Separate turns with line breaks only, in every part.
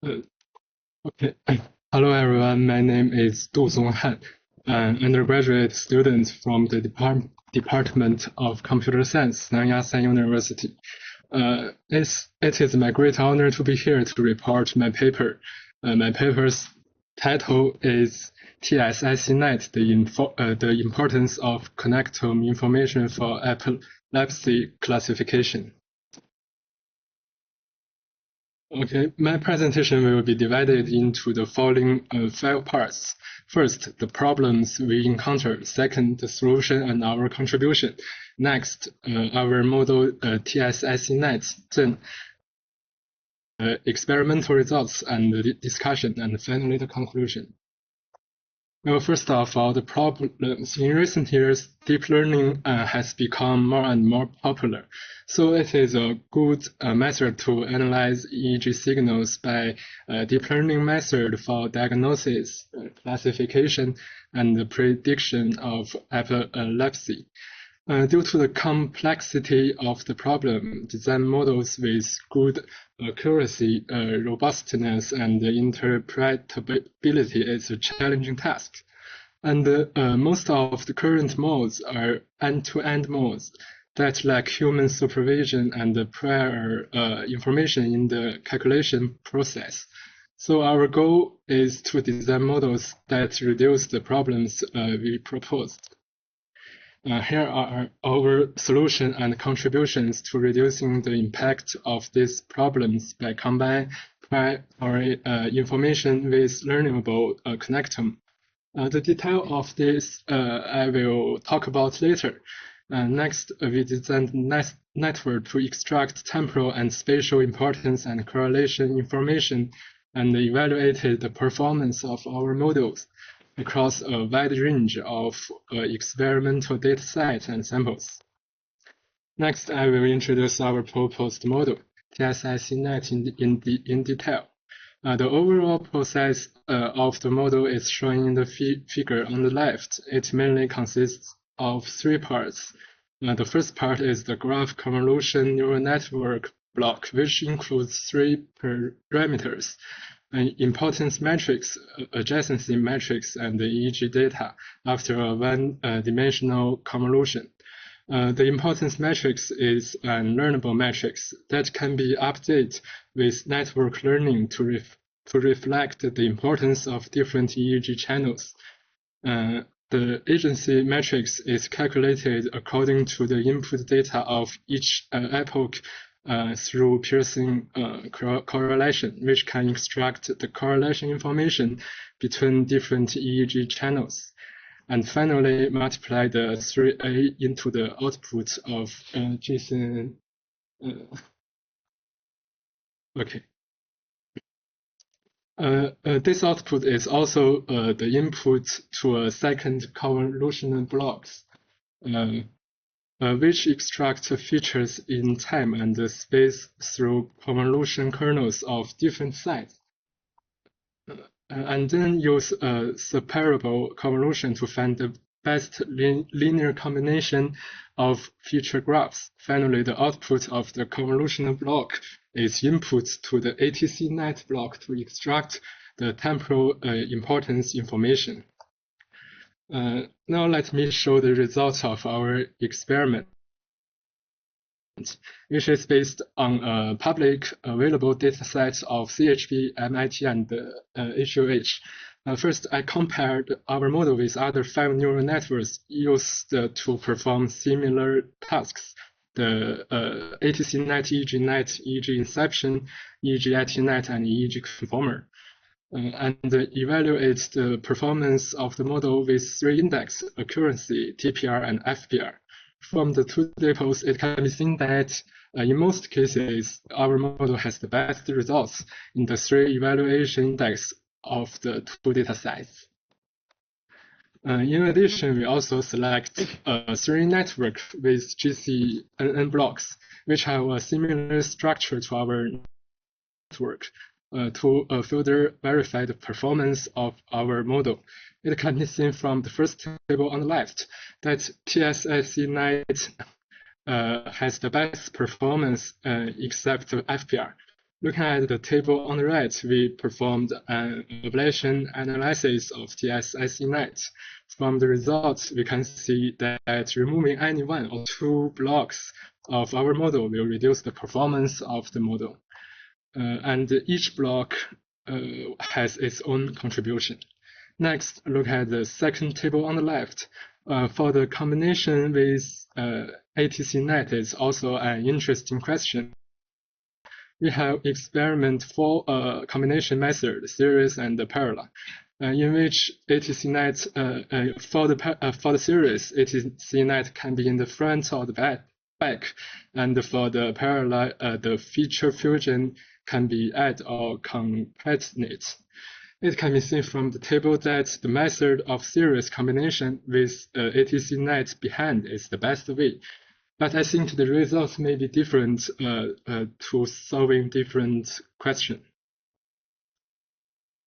Uh, Okay. Hello, everyone. My name is Du Zonghan, an undergraduate student from the Department of Computer Science, Nanyang University. It is my great honor to be here to report my paper. My paper's title is TSIC-NET, the importance of connectome information for epilepsy classification. Okay, my presentation will be divided into the following 5 parts. First, the problems we encounter. Second, the solution and our contribution. Next, our model TSIC-NET. Then, experimental results and the discussion, and finally the conclusion. Well, first of all, the problems. In recent years, deep learning has become more and more popular. So it is a good method to analyze EEG signals by deep learning method for diagnosis, classification, and the prediction of epilepsy. Due to the complexity of the problem, design models with good accuracy, robustness, and interpretability is a challenging task. And most of the current modes are end-to-end modes that lack human supervision and prior information in the calculation process. So our goal is to design models that reduce the problems we proposed. Here are our solutions and contributions to reducing the impact of these problems by combining prior information with learnable connectome. The detail of this I will talk about later. Next, we designed network to extract temporal and spatial importance and correlation information and evaluated the performance of our models across a wide range of experimental datasets and samples. Next, I will introduce our proposed model, TSIC-NET, in detail. The overall process of the model is shown in the figure on the left. It mainly consists of 3 parts. The first part is the graph convolution neural network block, which includes 3 parameters: importance matrix, adjacency matrix, and the EEG data after a one-dimensional convolution. The importance matrix is a learnable matrix that can be updated with network learning to reflect the importance of different EEG channels. The agency matrix is calculated according to the input data of each epoch through Pearson correlation, which can extract the correlation information between different EEG channels. And finally, multiply the 3A into the output of JSON. Okay. This output is also the input to a second convolutional blocks, which extract features in time and space through convolution kernels of different sizes, and then use a separable convolution to find the best linear combination of feature graphs. Finally, the output of the convolutional block is input to the ATC-NET block to extract the temporal importance information. Now let me show the results of our experiment, which is based on public available datasets of CHB, MIT, and HUH. First, I compared our model with other 5 neural networks used to perform similar tasks: the ATC-NET, EEG-NET, EEG inception, EEG-IT-NET, and EEG conformer, and evaluate the performance of the model with 3 indexes: accuracy, TPR, and FPR. From the 2 tables, it can be seen that in most cases, our model has the best results in the 3 evaluation index of the 2 datasets. In addition, we also select 3 networks with GCNN blocks, which have a similar structure to our network, to further verify the performance of our model. It can be seen from the first table on the left that TSIC-NET has the best performance except FPR. Looking at the table on the right, we performed an ablation analysis of TSICnet. From the results, we can see that removing any one or two blocks of our model will reduce the performance of the model. And each block has its own contribution. Next, look at the second table on the left. For the combination with ATCnet is also an interesting question. We have experiment for a combination method, series and parallel, in which ATCnet for the series, ATCnet can be in the front or the back, and for the parallel, the feature fusion can be add or concatenate. It can be seen from the table that the method of series combination with ATCnet behind is the best way. But I think the results may be different to solving different questions.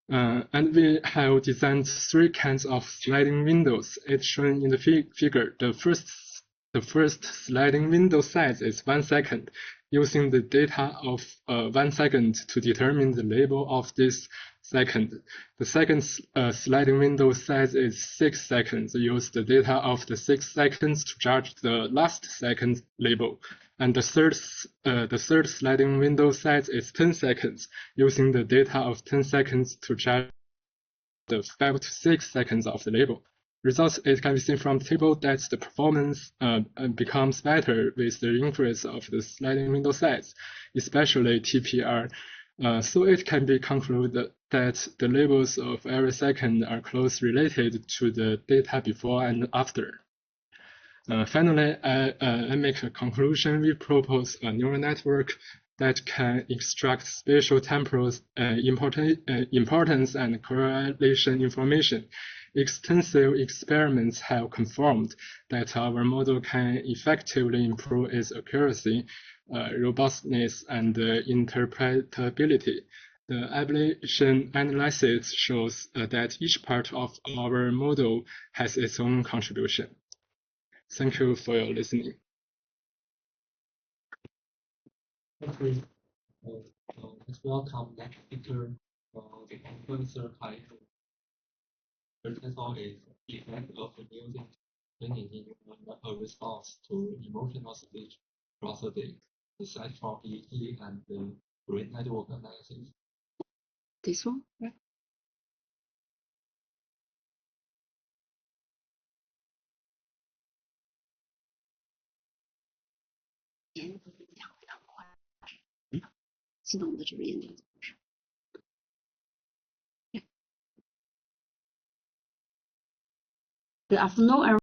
And we have designed three kinds of sliding windows. It's shown in the figure. The first sliding window size is 1 second, using the data of 1 second to determine the label of this second. The second sliding window size is 6 seconds. Use the data of the 6 seconds to judge the last second label. And the third sliding window size is 10 seconds, using the data of 10 seconds to judge the 5 to 6 seconds of the label. Results, it can be seen from the table that the performance becomes better with the increase of the sliding window size, especially TPR. So it can be concluded that the labels of every second are closely related to the data before and after. Finally, I make a conclusion. We propose a neural network that can extract spatial temporal importance and correlation information. Extensive experiments have confirmed that our model can effectively improve its accuracy, robustness, and interpretability. The ablation analysis shows that each part of our model has its own contribution. Thank you for your listening.
Thank you. Let's welcome next speaker, the Professor Kai. The title is Effect of Music Training in a Response to Emotional Speech Processing, Research for PPT and Brain Network Analysis.
This one, right? Good afternoon, everyone.